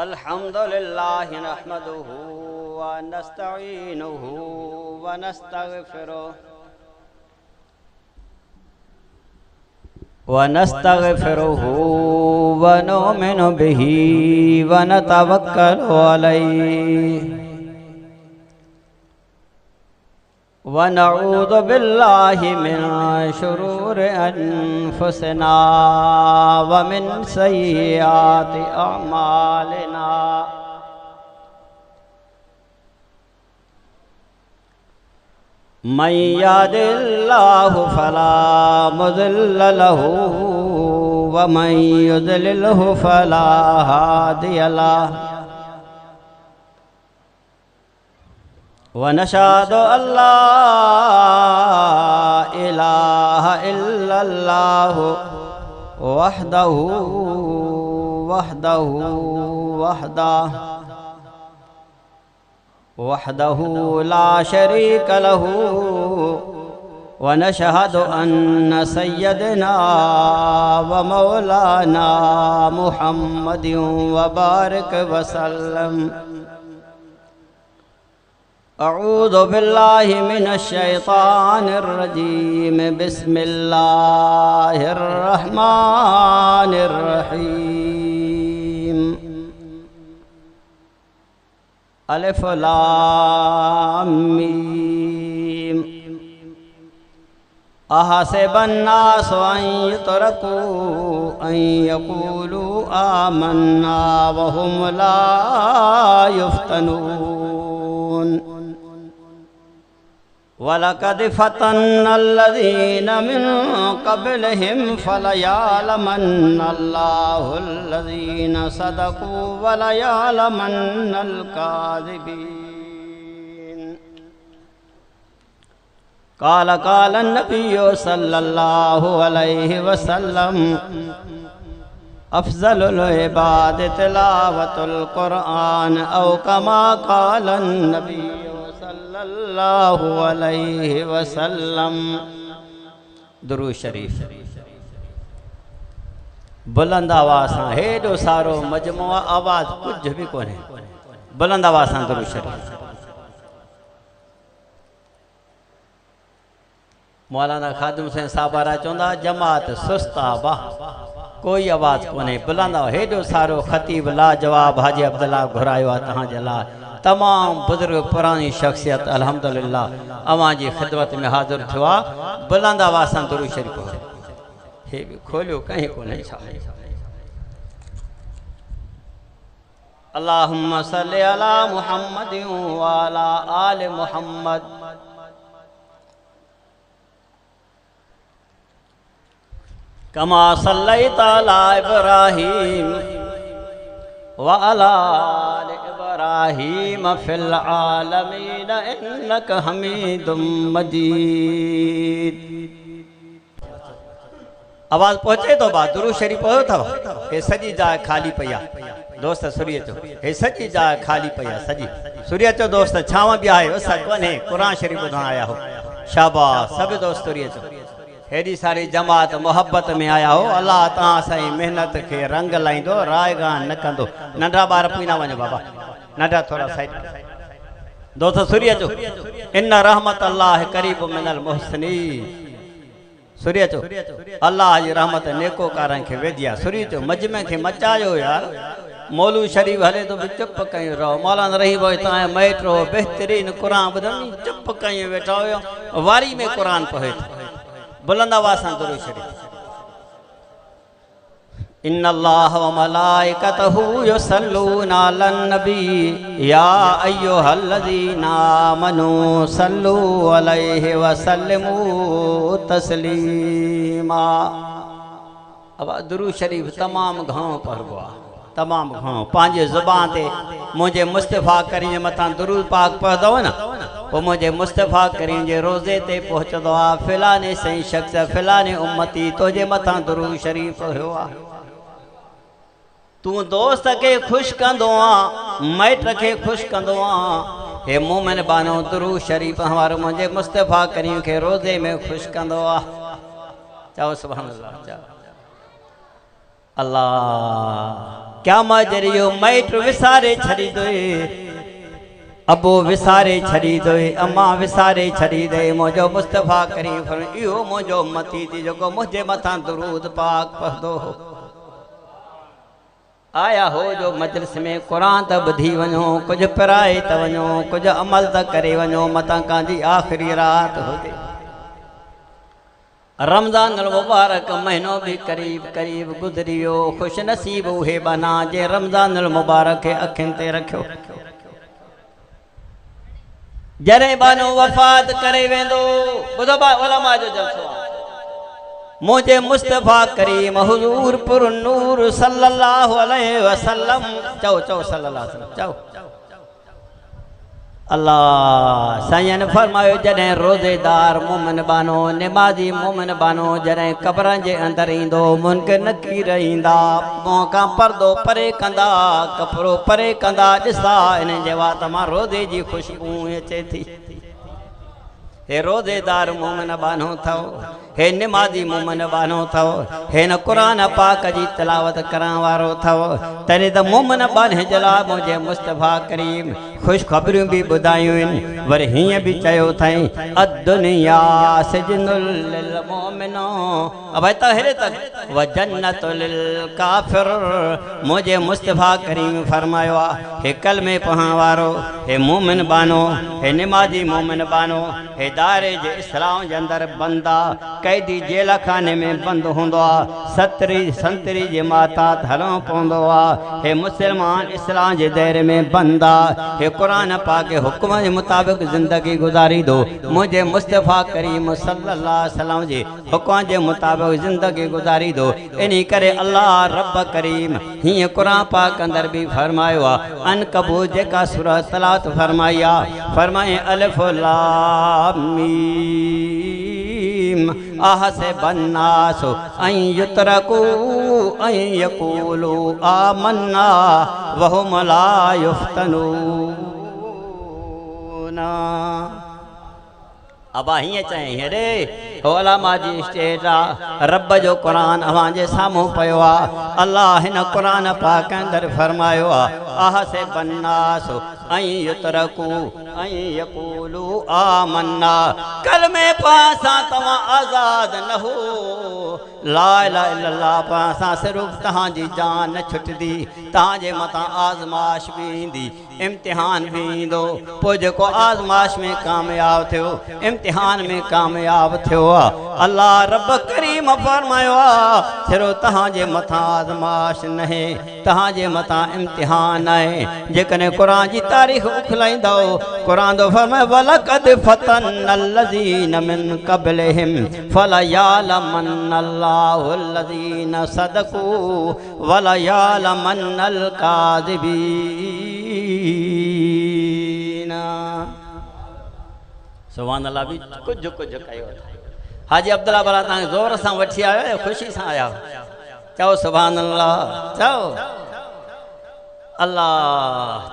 अल्हम्दुलिल्लाह नहमदुहु व नस्तईनुहु व नस्तगफिरुहु व नुमिनु बिही व नतवक्कलु अलैहि व नऊज़ु बिल्लाहि मिन शुरूरि अनफुसिना व मिन सय्यिआति अअमालिना। मन यहदिल्लाहु फला मुज़िल्ल लहु व मन युज़लिलहु फला हादिय लहु। व नशहदु अल्ला इलाहा इल्लल्लाहु वहदहु ला शरीक लहु व नशहदु अन्न सय्यदना व मौलाना मुहम्मदिन व बारिक वसल्लम। अऊज़ु बिल्लाहि मिनश शैतानिर रजीम। बिस्मिल्लाहिर रहमानिर रहीम। अलिफ लाम मीम। अहसिबन नासु अन युतरकू अन यक़ूलू आमन्ना व हुम ला युफ्तनून। वलक़द फ़तन्नल्लज़ीन मिन क़ब्लिहिम फ़लयअलमन्नल्लाहुल्लज़ीन सदक़ू वलयअलमन्नल काज़िबीन। क़ाल नबिय्यु सल्लल्लाहु अलैहि वसल्लम अफ़ज़लुल इबाद तिलावतुल क़ुरआन औ कमा क़ाल नबिय्यु सल्लल्लाहु अलैहि वसल्लम। दुरूद शरीफ। बुलंद आवाज़ सां हेॾो सारो मजमुआ आवाज़ कुछ भी कोन्हे। बुलंद आवाज़ सां दुरूद शरीफ। मौलाना खादिम हुसैन साहबारा चवंदा जमात सुस्ता वाह कोई आवाज़ कोन्हे। बुलंद हेॾो सारो ख़तीब लाजवाब हाजी अब्दुल्ला घुरायो आहे तव्हांजे लाइ। तमाम बुजुर्ग पुरानी शख्सियत अल्हम्दुलिल्लाह अवां जी ख़िदमत में हाज़िर थियो आहे। बुलंद आवाज़ सां दुरूद शरीफ हे बि खोलियो कहीं कोन्हे छा। अल्लाहुम्मा सल्लि अला मुहम्मदिन व अला आलि मुहम्मद कमा सल्लैता अला इब्राहीम व अला आलि इब्राहीम फिल आलमीन इन्नका हमीदुम मजीद। आवाज़ पहुंचे तो बात दुरूद शरीफ पढ़ो था। हे सजी जाए खाली पया दोस्त सुरिय चो हे सजी जाए खाली पया सजी सुरिय चो दोस्त छाव भी आहे उस कोन्हे कुरान शरीफ ॿुधण आया हो। शाबाश सभु दोस्त सुरिय चो हेॾी सारी जमात मोहब्बत में आया हो। अल्लाह तव्हां असांजी मेहनत खे रंग लाईंदो रायगान न कंदो। नंढा ॿार पी न वञो बाबा नंढा थोड़ा साइड दोस्त सुरिय चो इन रहमत अल्लाह करीब मिनल मुहसिनीन। सुरिय चो अल्लाह जी रहमत नेकोकारनि खे वेधी आहे। सुरिय चो मजमे खे मचायो यार। मौलू शरीफ हले तो भी चुप कयूं रहो। मौलाना रही भाई तव्हां मैट रहो बेहतरीन कुरान ॿुधनि चुप कयूं वेठा हुयो वारी में कुरान पढ़े थो। बुलंद आवाज़ सां दुरूद शरीफ। इन्नल्लाह व मलाइकतहु युसल्लूना अलन नबी या अय्युहल्लज़ीना आमनू सल्लू अलैहि व सल्लिमू तस्लीमा। अब दुरूद शरीफ तमाम घणो पढ़बो आहे तमाम घणो। पंहिंजे ज़ुबान ते मुंहिंजे मुस्तफ़ा करीम जे मथां दुरूद पाक पढ़ंदव न पोइ मुंहिंजे मुस्तफ़ा करीम जे रोज़े ते पहुचंदो आहे फ़िलाने सही शख़्स फ़िलाने उम्मती तुंहिंजे मथां दुरूद शरीफ पढ़ियो आहे। तूं दोस्त के खुश कंदो आहे मैट के खुश कंदो आहे। हे मोमिन बानो दुरूद शरीफ हमारो मुंहिंजे मुस्तफ़ा करीम के रोज़े में खुश कंदो आहे। चओ सुभान अल्लाह। चओ अल्लाह क्या मजरियो मैट विसारे छड़ी दोए अबो विसारे छड़ी दोए अम्मा विसारे छड़ी दे मुझो मुस्तफा करीम फरमायो इहो मुझो मती थी जो मुझे मथा दुरूद पाक पढ़दो आया हो जो मजलिस में कुरान त ॿुधी वञो कुछ पिराए त वञो कुछ अमल त करे वञो मता कांजी आखिरी रात हुजे रमज़ान मुबारक महीनो भी करीब करीब गुजरियो खुश नसीब उहे बना जे रमज़ान मुबारक के अखिन ते रखियो जरे बानो वफात करे वेंदो बुधो बा उलमा जो जलसो मुझे मुस्तफा करीम हुजूर पुर नूर सल्लल्लाहु अलैहि वसल्लम चओ चओ सल्लल्लाहु अलैहि वसल्लम चओ अल्लाह साईं ने फरमायो जॾहिं रोज़ेदार मोमिन बानो निमाज़ी मोमिन बानो जॾहिं कब्रनि जे अंदरि ईंदो मुनकिर नकीर ईंदा मुंहं खां पर्दो परे कंदा कपिड़ो परे कंदा ॾिसा इन जे वात मां रोज़े जी ख़ुशबू अचे थी हे रोज़ेदार मोमिन बानो थो हे निमाज़ी मोमिन बानो थो हे न क़ुरान पाक जी तिलावत करण वारो थो तॾहिं त मोमिन बाने जे लाइ मुंहिंजे मुस्तफा करीम ख़ुशख़बरियूं भी ॿुधायूं आहिनि वरी हीअं बि चयो अथई अद्दुनिया सिजनुल लिल मोमिनो अबे त हेॾे तक व जन्नतुल लिल काफ़िर मुंहिंजे मुस्तफा करीम फरमायो आहे हे कलमे पढ़ण वारो हे मोमिन बानो हे निमाज़ी मोमिन बानो हे दायरे जे इस्लाम जे अंदरि बंद आहे कैदी जेल खाने में बंद हूंदो आहे सतरी संतरी जे मातात हलणो पवंदो आहे हे मुस्लमान इस्लाम जे दायरे में बंद आहे हे कुरान पाक के हुक्म के मुताबिक जिंदगी गुजारी दो मुझे मुस्तफा करीम सल्लल्लाहु अलैहि वसल्लम जे हुक्म के मुताबिक जिंदगी गुजारी दो इन्हीं करे अल्लाह रब करीम ही कुरान पाक अंदर भी फरमायो अन कबूत जेका सूरह तलावत फरमाई फरमाए अलिफ लाम मीम आहसे बन्नासु अन युतरकू अन यकूलू आमन्ना वहुम ला युफ्तनून अब हीअं चई हेॾे हो अलामा जी स्टेज आहे रब जो क़ुरान अव्हां जे साम्हूं पियो आहे अल्लाह हिन क़ुरान पाक अंदरि फरमायो आहे आहसे बन्नास ऐं युतरकू ऐं यकूलू आमन्ना कलमे पासां तव्हां आज़ाद न हो ला इलाहा इल्लल्लाह पासां सिर्फ़ु तव्हांजी जान न छुटंदी तव्हांजे मथां आज़माइश बि ईंदी इम्तिहान भी ईंदो पोइ जेको आज़माइश में कामयाब थियो इम्तिहान में कामयाब थियो अल्लाह रब करीम फरमायो सिर्फ़ु तव्हांजे मथां आज़माइश न आहे तव्हांजे मथां इम्तिहान आहे जेकॾहिं क़ुरान जी तारीख़ उखलाईंदो क़ुरान तो फरमाए वलक़द फतन्नल्लज़ीन मिन क़ब्लिहिम फलयअलमन्नल्लाहु अल्लज़ीन सदक़ू वलयअलमन्नल काज़िबीन सुभान अल्लाह भी कुछ कुछ कयो हाजी अब्दुल्ला भला तव्हां ज़ोर सां वठी आयो ख़ुशी सां आया चओ सुभान अल्लाह चओ अल्लाह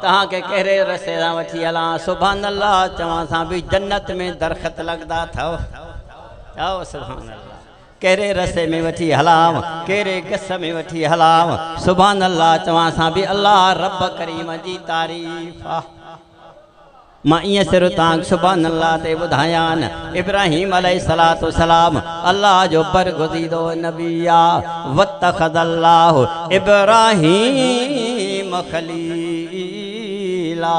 तहाँ के कहिड़े रस्ते सां वठी हलां सुभान अल्लाह चवां सां भी जन्नत में दरख़त लगदा थव चओ सुभान अल्लाह कहिड़े रस्ते में वठी हलां कहिड़े गस में वठी हलां सुभान अल्लाह चवां सां भी अल्लाह रब करीम जी तारीफ़ मां इं सिर तव्हां सुभान अल्लाह ते ॿुधायां इब्राहिम अलैहिस्सलातु वस्सलाम अल्लाह जो बरगुज़ीदो नबी आहे वत्तख़ज़ल्लाहु इब्राहिम खलीला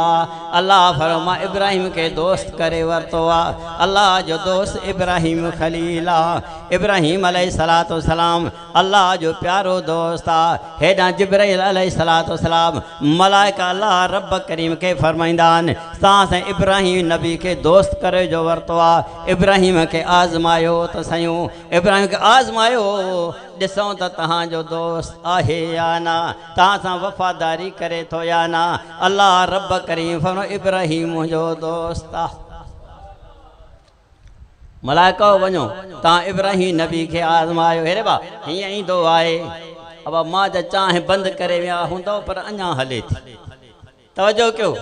अल्लाह फरमा इब्राहिम के दोस्त करे वरतो अल्लाह जो दोस्त इब्राहिम खलीला इब्राहिम अलैहिस्सलातु वस्सलाम अल्लाह जो प्यारो दोस्त आहे हेॾां जिब्राइल अलैहिस्सलातु वस्सलाम मलाइका अल्लाह रब करीम के फरमाईंदा आहिनि तव्हां इब्राहिम नबी के दोस्त करे जो वरतो इब्राहिम के आज़मायो तो सयूं इब्राहिम के आज़मायो ॾिसूं त तव्हांजो दोस्त आहे या न तव्हां सां वफ़ादारी करे थो या न अल्लाह रब करीम फरमायो इब्राहिम मुंहिंजो दोस्त आहे मलाइको वञो तव्हां इब्राहिम नबी के आज़मायो हेरे बा हीअं ईंदो आहे अब मां त चांहि बंदि करे विया हूंदो पर अञा हले थी तवजो कयो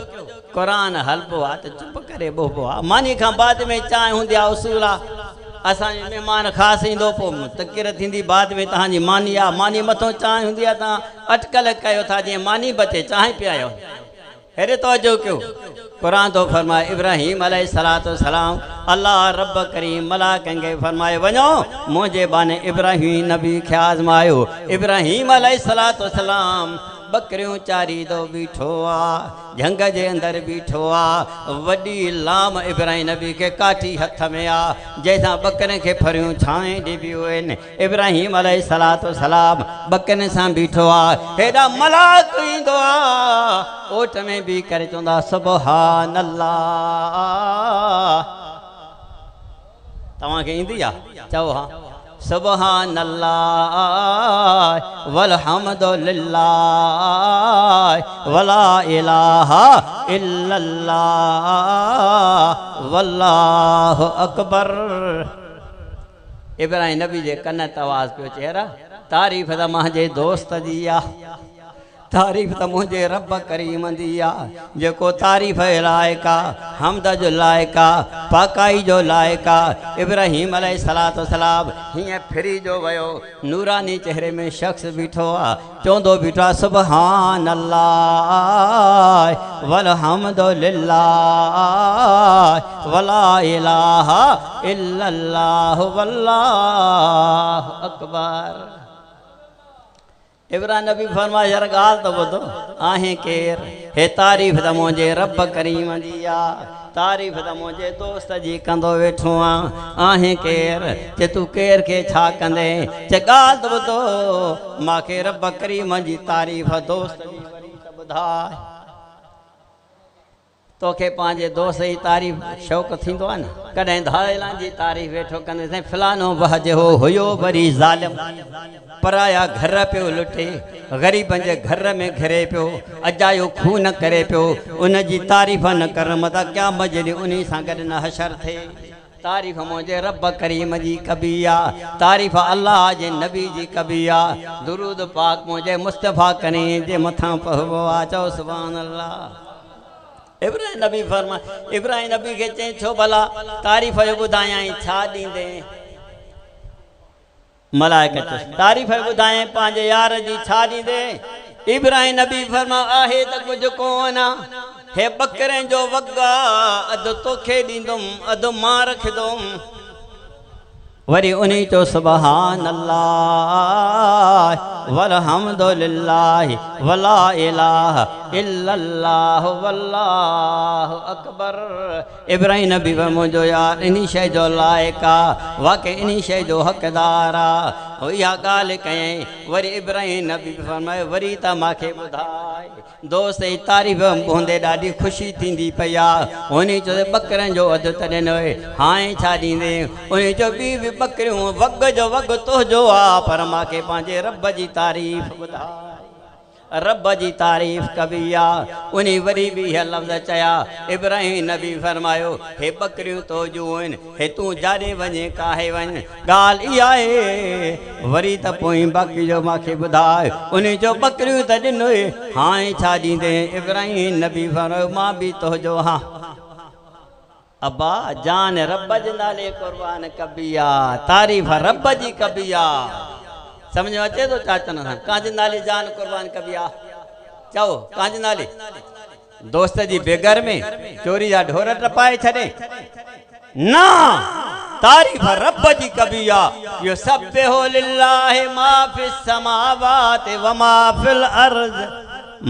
क़ुरान हलबो आहे त चुप करे बोबो आहे मानी खां बाद में चांहि हूंदी आहे उसूल आहे असांजो महिमान ख़ासि ईंदो पोइ तकिर थींदी बाद में तव्हांजी मानी आहे मानी मथां चांहि हूंदी आहे तव्हां अटकल कयो था जीअं मानी बचे चांहि पियायो हेॾे तवजो कयो क़ुरान तो फरमाए इब्राहिम अलैहिस्सलातु वस्सलाम अल्लाह रब करीम मलाकनि खे फरमाए वञो मुंहिंजे बाने इब्राहिम नबी खे आज़मायो इब्राहिम अलैहिस्सलातु वस्सलाम बकरियूं चारींदो बीठो आहे झंग जे अंदरि बीठो आहे वॾी लाम इब्राहिम नबी खे काठी हथ में आहे जंहिंसां बकरियुनि खे फरियूं छांव ॾिबियूं आहिनि इब्राहिम अलैहिस्सलातु वस्सलाम बकरियुनि सां बीठो आहे हेॾा मलाक ईंदो आहे ओट में बि करे चवंदा सुबहान अल्लाह तव्हांखे ईंदी आहे चओ हा सुबहान अल्लाह वल्हम्दुलिल्लाह वला इलाहा इल्लल्लाह वल्लाहु अकबर इब्राहिम नबी जे कन ते आवाज़ पियो चेहरा तारीफ़ त मुंहिंजे दोस्त जी आहे तारीफ़ त मुंहिंजे रब करीम जी आहे जेको तारीफ़ जे लाइक़ु आहे हमद जो लाइक़ु आहे पाकाई जो लाइक़ु आहे इब्राहिम अलैहिस्सलातु वस्सलाम हीअं फिरी जो वियो नूरानी चेहरे में शख़्स बीठो आहे चवंदो बीठो आहे सुबहान अल्लाह वल्हम्दुलिल्लाह वला इलाहा इल्लल्लाह वल्लाहु अकबर इब्राहिम नबी फरमाया यार ॻाल्हि त ॿुधो आहे केरु हे तारीफ़ त मुंहिंजे रब करीम जी आहे तारीफ़ त मुंहिंजे दोस्त जी कंदो वेठो आहे केरु जे तूं केर खे छा कंदे चे ॻाल्हि त ॿुधो मूंखे रब करीम जी तारीफ़ दोस्त जी वरी त ॿुधाए तोखे पंहिंजे दोस्त जी तारीफ़ शौक़ु थींदो आहे न कॾहिं धारेलान जी तारीफ़ वेठो कंदे साईं फलानो वह जो हुयो वरी ज़ालिम पराया घर पियो लुटे ग़रीबनि जे घर में घिरे पियो अजायो खून करे पियो उन जी तारीफ़ न कर मता क्या मजरी उन सां गॾु न हशर थिए तारीफ़ मुंहिंजे रब करीम जी कबी आहे तारीफ़ अल्लाह जे नबी जी कबी आहे दुरूद पाक मुंहिंजे मुस्तफ़ा करीम जे मथां पढ़बो आहे चओ सुभान अल्लाह इब्राहिम नबी फरमा इब्राहिम नबी के चई छो भला तारीफ़ जो ॿुधायां छा ॾींदे मलाइक तारीफ़ ॿुधाए पंहिंजे यार जी छा ॾींदे इब्राहिम नबी फरमा आहे त कुझु कोन हे बकरे जो वॻा अधु तोखे ॾींदुमि अधु मां रखंदुमि वरी उन्हीं चो सुबहान अल्लाह वल्हम्दुलिल्लाह वला इलाहा इल्लल्लाह वल्लाहु अकबर इब्राहिम नबी मुंहिंजो यार इन शइ जो लाइक़ु आहे वाक़ई इन शइ जो हक़दार आहे इहा ॻाल्हि कयईं वरी इब्राहिम नबी फरमायो वरी त मूंखे ॿुधाए दोस्त जी तारीफ़ हूंदे ॾाढी ख़ुशी थींदी पई आहे उन चयो बकरनि जो अधु त ॾिनोए हाणे छा ॾींदे उन चयो ॿी बकरियूं वॻ जो वॻ तुंहिंजो आहे पर मूंखे पंहिंजे रब जी तारीफ़ ॿुधाए रब जी तारीफ़ कबी आहे उन वरी बि इहा लफ़्ज़ चया इब्राहिम नबी फरमायो हे बकरियूं तुंहिंजूं आहिनि हे तूं जाॾे वञे काहे वञ ॻाल्हि इहा आहे वरी त पोइ बाक़ी जो मूंखे ॿुधाए उन जो बकरियूं त ॾिनोए हाणे छा ॾींदे इब्राहिम नबी फरमायो मां बि तुंहिंजो हा अब्बा जान रब जे नाले क़ुर्बान कबी आहे तारीफ़ रब जी कबी आहे समझ में अचे तो चाचन सां कांजे नाले जान कुर्बान कबी आहे चओ कांजे नाले दोस्त जी बेगर में चोरी जा ढोर टपाए छॾे ना तारीफ़ रब जी कबी आहे यो सब्बिहु लिल्लाहि मा फिस समावाति व मा फिल अर्ज़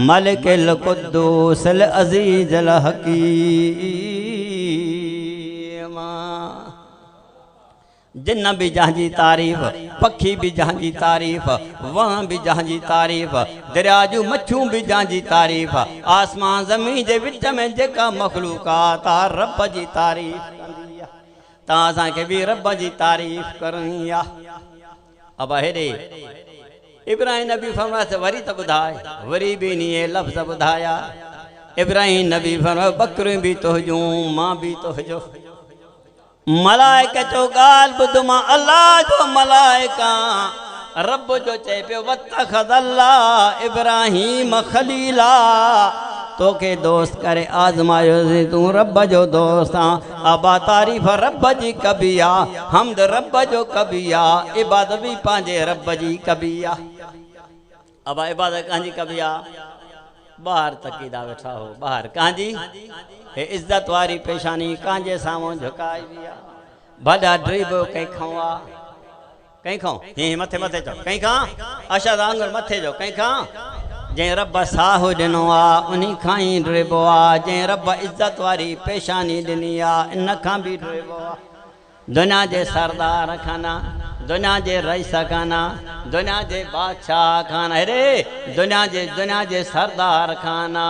मलिकिल कुद्दूसिल अज़ीज़िल हकीम जिन्न भी जहांजी तारीफ़ पखी भी जहांजी तारीफ़ वह भी जहांजी तारीफ़ दरिया जूं मच्छूं भी जहांजी तारीफ़ आसमान ज़मीन जे विच में जेका मखलूक़ात आहे रब जी तारीफ़ कंदी आहे तव्हां असांखे बि रब जी तारीफ़ करणी आहे अब हेॾे इब्राहिम नबी फरमाया वरी त ॿुधाए वरी बि इन्हीअ लफ़्ज़ ॿुधाया इब्राहिम नबी फरमायो बकरियूं बि तुंहिंजूं मां बि तुंहिंजो मलाइक चो ॻाल्हि ॿुध मां अल्लाह जो मलाइका रब जो चए पियो वतख़ज़ अल्लाह इब्राहिम ख़लीला तोखे दोस्त करे आज़मायो से तू रब जो दोस्त आ। अबा तारीफ़ रब जी कबी आ, हमद रब जो कबी आ, इबादत भी पंहिंजे रब जी कबी आ। अबा इबादत कांजी कबी आ? ॿाहिरि तकीदा वेठा हो, ॿाहिरि कांजी हे इज़त वारी पेशानी कांजे साम्हूं झुकाई बि आ। भॾा ड्रिब कंहिंखां आ, कंहिंखां हीअं मथे मथे चओ कंहिंखां अशद आंगुर मथे जो कंहिंखां जंहिं रब साहु ॾिनो आहे उन खां ई ड्रिबो आहे। जंहिं रब इज़त वारी पेशानी ॾिनी आहे इन खां बि ड्रिबो आहे। दुनिया जे सरदार खाना, दुनिया जे रईस खाना, दुनिया जे बादशाह खाना, अरे दुनिया जे सरदार खाना,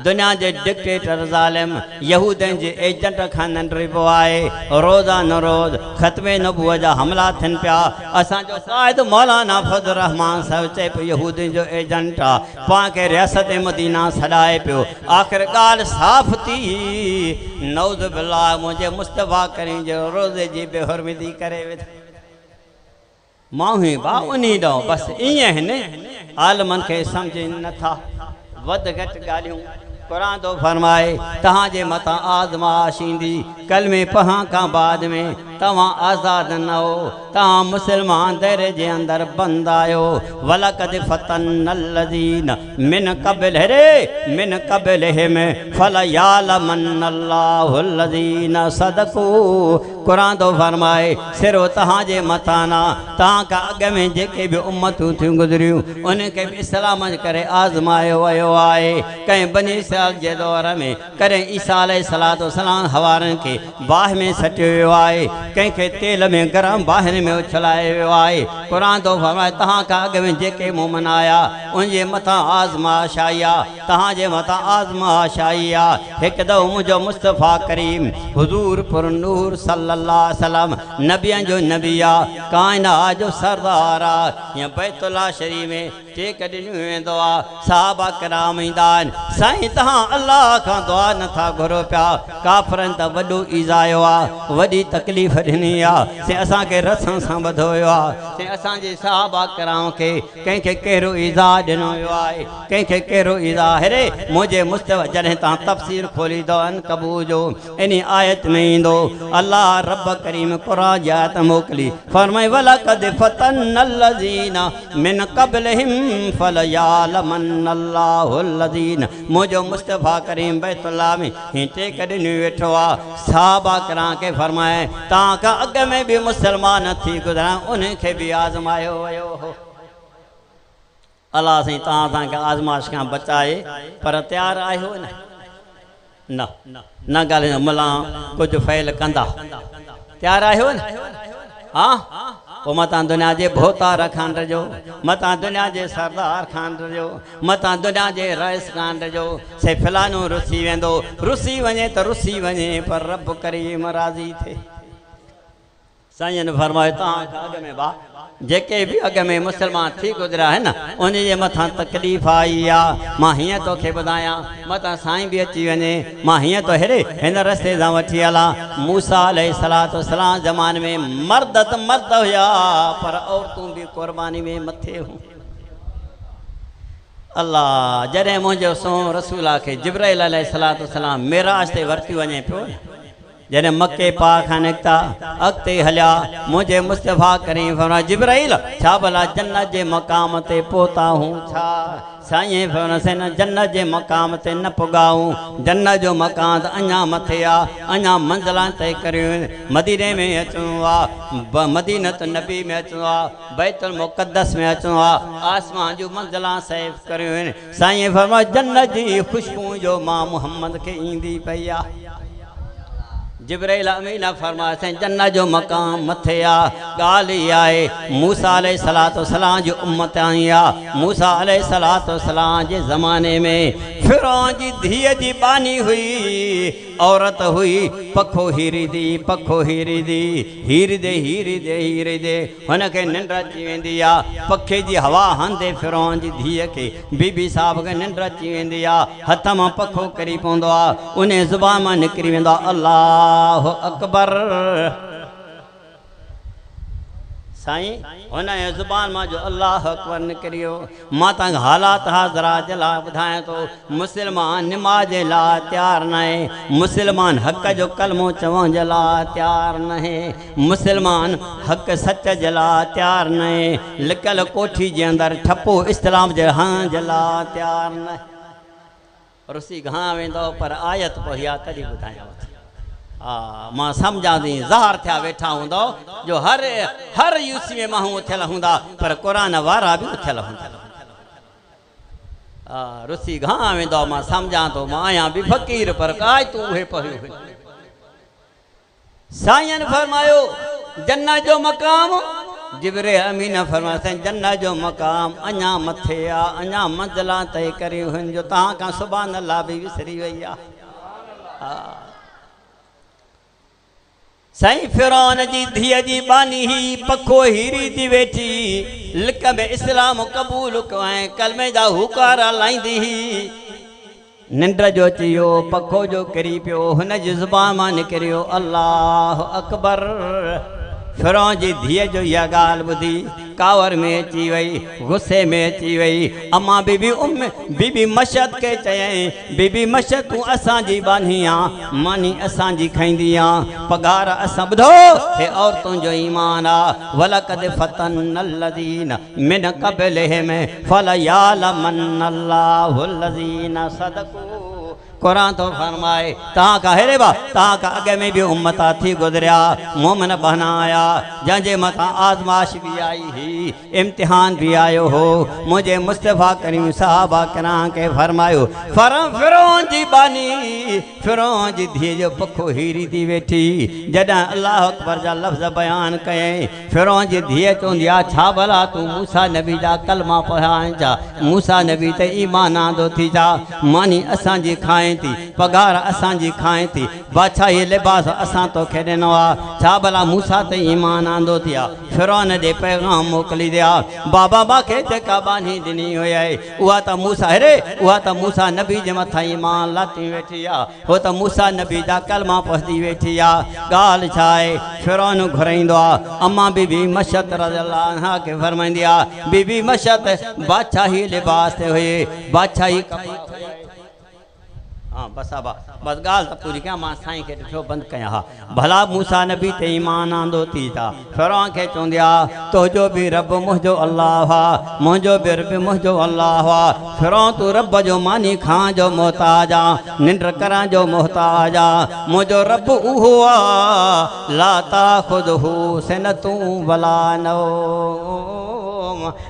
दुनिया जे डिक्टेटर ज़ालिम यहूदनि जे एजेंट खाननि ड्रिबो आहे। रोज़ानो रोज़ ख़त्मे नबूअ जा हमला थियनि पिया। असांजो क़ाइद मौलाना फज़ल रहमान साहिब चए पियो यहूदनि जो एजेंट आहे, पाण खे रियासत मदीना छॾाए पियो। आख़िर ॻाल्हि साफ़ थी, नौज़ बिल्लाह मुंहिंजे मुस्तफ़ा करीम जो रोज़े जी बेहुरमती करे वेठो। माण्हू बा उन ॾांहुं बसि ईअं आहिनि, आलमनि खे सम्झनि नथा। वध घटि ॻाल्हियूं क़ुरान थो फरमाए तव्हांजे मथां आज़माइश ईंदी, कलमे पढ़ण खां बाद में तव्हां आज़ाद न हो, तव्हां मुस्लमान दर जे अंदरि बंद आहियो। वलक़द फतन्नल्लज़ीन मिन क़ब्लिहिम फलयअलमन्नल्लाहुल्लज़ीन सदक़ू। क़ुरान थो फरमाए सिर्फ़ु तव्हांजे मथां न, तव्हां खां अॻ में जेके बि उम्मतूं थियूं गुज़रियूं उनखे बि इस्लाम जे करे आज़मायो वियो आहे। कंहिं बनी इस्राईल जे दौर में कॾहिं ईसा अलैहिस्सलाम हवारनि खे बाहि में सटियो वियो आहे, कंहिंखे तेल में गरम बाहिनि में उछलायो वियो आहे। क़ुरान थो फरमाए तव्हां खां अॻ में जेके मोमिन आया उनजे मथां आज़माइश आई आहे, तव्हांजे मथां आज़माइश आई आहे। हिकु दफ़ो मुंहिंजो मुस्तफ़ा करीम हुज़ूर पुरनूर सल्लल्लाहु अलैहि वसल्लम नबियनि जो नबी आहे, काइनात जो सरदार आहे। हीअं बैतुल्लाह शरीफ़ में टेक ॾिनियो वेंदो आहे, सहाबा किराम ईंदा आहिनि, साईं तव्हां अल्लाह खां दुआ नथा घुरो पिया, काफ़रनि त वॾो ईज़ायो आहे, वॾी तकलीफ़ ॾिनी आहे, से असांखे रसण सां ॿधो वियो आहे, से असांजे सहाबा किराम खे कंहिंखे कहिड़ो ईज़ा ॾिनो वियो आहे, कंहिंखे कहिड़ो ईज़ा। हेरे मुंहिंजे मुस्तफ़ा जॾहिं तव्हां तफ़सीर खोलींदो अनकबूत जो इन आयत में ईंदो, अल्लाह रब करीम क़ुरान जी आयत मोकिली फरमाए वलक़द फतन्नल्लज़ीन मिन क़ब्लिहिम फलयअलमन्नल्लाहुल्लज़ीन। मुंहिंजो मुस्तफ़ा करीम बैतुल्लाह में हीअं टेक ॾिनी वेठो आहे, सहाबा किराम खे फरमाए तव्हां खां अॻ में बि मुस्लमान थी गुज़रिया उनखे बि आज़मायो वियो हो। अलाह साईं तव्हां असांखे आज़माइश खां बचाए, पर तयारु आहियो न न ॻाल्हि मला कुझु फ़ैल कंदा, तयारु आहियो न? हा पोइ मतां दुनिया जे भोतार खां डरिजो, मतां दुनिया जे सरदार खां डरिजो, मतां दुनिया जे रईस खां डरिजो। से फलानो रुसी वेंदो, रुसी वञे त रुसी वञे, पर रब करीम राज़ी थिए। साईं ने फरमायो तव्हां खां अॻ में बा जेके बि अॻ में मुस्लमान थी गुज़रिया आहिनि न उन जे मथां तकलीफ़ आई आहे। मां हीअं तोखे ॿुधायां, मतां साईं बि अची वञे, मां हीअं तो हेॾे हिन रस्ते सां वठी हलां। मूसा अलैहिस्सलाम ज़माने में मर्द त मर्द हुया, पर औरतूं बि क़ुर्बानी में मथे हुयूं। अल्लाह जॾहिं मुंहिंजो सोन रसूल खे जिब्राइल अलैहिस्सलाम मेराज ते वरिती वञे पियो, जॾहिं मके पाक खां निकिता अॻिते हलिया, मुंहिंजे मुस्तफ़ा करीम फरमाया जिब्राइल छा भला जन्नत जे मक़ाम ते पहुता हूं छा? साईं फरमाया न जन्नत जे मक़ाम ते न पुगाऊं, जन्नत जो मक़ाम त अञा मथे आहे, अञा मंज़िलां तय करियूं आहिनि। मदीने में अचिणो आहे, मदीनत नबी में अचिणो आहे, बैतुल मुक़द्दस में अचिणो आहे, आसमान जूं मंज़िलां सैफ़ करियूं आहिनि। साईं फरमाया जन्नत जी ख़ुशबू जो मां मुहम्मद खे ईंदी पई आहे। जिब्राइल अमीन फरमाया साईं जन्नत जो मक़ाम मथे आहे। ॻाल्हि इहा आहे मूसा अलैहिस्सलाम जी उम्मत आई आहे। मूसा अलैहिस्सलाम जे ज़माने में फिरौन जी धीअ जी बानी हुई, औरत हुई, पखो हीरीदी हीरीदे हुनखे निंड अची वेंदी आहे। पखे जी हवा हंदे फिरौन जी धीअ खे बीबी साहिब खे निंड अची वेंदी आहे, हथ मां पखो किरी पवंदो आहे, उन ज़ुबान मां निकिरी वेंदो आहे अल्लाह अकबर। साईं हुन ज़ुबान मां जो अल्लाह अकबर निकिरियो मां तव्हांखे हालात हाज़रा जला ॿुधायां थो मुस्लमान निमाज़ जे लाइ तयारु न आहे मुस्लमान हक़ जो कलमो चवण जे लाइ तयारु न आहे मुस्लमान हक़ सच जे लाइ तयारु न आहे लिकियल कोठी जे अंदरि ठपो इस्लाम जे हां जे लाइ तयारु न आहे रुसी घां वेंदो पर आयत पढ़ी आहे तॾहिं ॿुधायांव थो मां सम्झां थी ज़ाहिर थिया वेठा हूंदो जो हर यूसी में माण्हू उथियल हूंदा पर क़ुरान वारा बि उथियल हूंदा रुसी घां वेंदो मां सम्झां थो मां आहियां बि फ़क़ीर पर काई तूं उहे पढ़ियो साईं फरमायो जन्नत जो मक़ाम जिब्रील अमीन फरमायो जन्नत जो मक़ाम अञा मथे आहे अञा मंज़िला तय करे हुन जो तव्हां खां सुभाणे अल्लाह बि विसरी वई आहे साईं फिरौन जी धीअ जी बानी ही पखो हीरी थी वेठी लिक में इस्लाम क़बूल कयो कलमे जा हुकारा लाईंदी ही निंड जो चियो पखो जो किरी पियो हुन जी ज़ुबान मां निकिरियो अल्लाह अकबर फिरौन जी धीअ जो इहा ॻाल्हि ॿुधी कावर में अची वई गुस्से में अची वई अम्मा बीबी मशद खे चयईं बीबी मशद तूं असांजी बानी आहे मानी असांजी खाईंदी आहे पघार असां ॿुधो हे औरतुनि जो ईमान आहे वलक़द फतनल्लज़ीन मिन क़ब्लिहिम फलयअलमन्नल्लाहुल्लज़ीन सदक़ू कुरान तो फरमाए तव्हां हेरे बा तव्हां अॻे में बि उम्मता थी गुज़रिया मोमिन बहना आया जंहिंजे मथां आज़माइश बि आई ही इम्तिहान भी आयो हो मुझे मुस्तफ़ा करीम साहबा किराम के फरमायो फिरौन जी बानी फिरौन जी धीअ जो पखो हीरी थी वेठी जॾहिं अल्लाह अकबर जा लफ़्ज़ बयान कयईं फिरौन जी धीअ चवंदी आहे छा भला तूं मूसा नबी जा कलमा पढ़ाइनि छा मूसा नबी ते ईमान आंदो थी जा मानी असांजी खाए थी पघार असांजी खाए थी बादशाही लिबास असां तोखे ॾिनो आहे छा भला मूसा ते ईमान आंदो थी आहे फिरौन ॾे पैगाम मोकिली ॾिया बाबा मूंखे जेका बानी ॾिनी हुई उहा त मूसा हेरे उहा त मूसा नबी जे मथां ईमान लाती वेठी आहे हो त मूसा नबी जा कलमा पढ़ंदी वेठी आहे ॻाल्हि छा आहे फिरौन घुराईंदो आहे अम्मा बीबी मशद रज़ियल्लाहु अन्हा खे फरमाईंदी आहे बीबी मशद बादशाही लिबास ते हुई बादशाही हाँ बस आबा बस गाल तो पूरी क्या मां साईं के ॾिठो बंद कया हा भला मूसा नबी ते ईमान आंदो थी था फिरौन के चवंदिया तो जो भी रब मुझो अल्लाह मुझो भी रब मुझो अल्लाह फिरौन तू रब जो मानी खां जो मोहताज आ निंड करा जो मोहताज आ मुझो रब उहो आ ला ताखुदहु सनतु वला नौ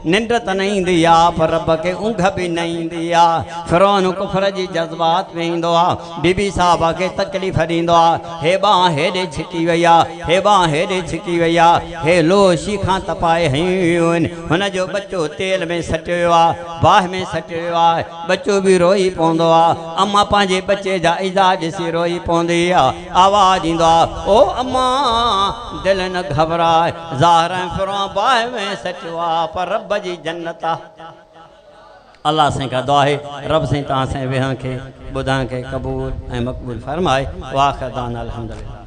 निंड त न ईंदी आहे पर रब खे ऊंघ बि न ईंदी आहे फिरौन कुफर जी जज़्बात में ईंदो आहे बीबी साहिबा खे तकलीफ़ ॾींदो आहे हे बांह हेॾे छिकी वई आहे हे बांह हेॾे छिकी वई आहे हे लो शीखां तपाए हयूं आहिनि हुनजो बच्चो तेल में सटियो वियो आहे बाहि में सटियो वियो आहे बच्चो बि रोई पवंदो आहे अम्मा पंहिंजे बच्चे जा इज़ा ॾिसी रोई पवंदी आहे आवाज़ ईंदो आहे ओ अम्मा दिलि न घबराए ज़ाहिर फिरौन बाहि में सटियो आहे पर रब जी जन्नत आहे अल्लाह से का दुआ है रब से तव्हां से वेहण खे ॿुधण खे क़बूल ऐं मक़बूल फरमाए वाख़िर दाना अल्हम्दुलिल्लाह।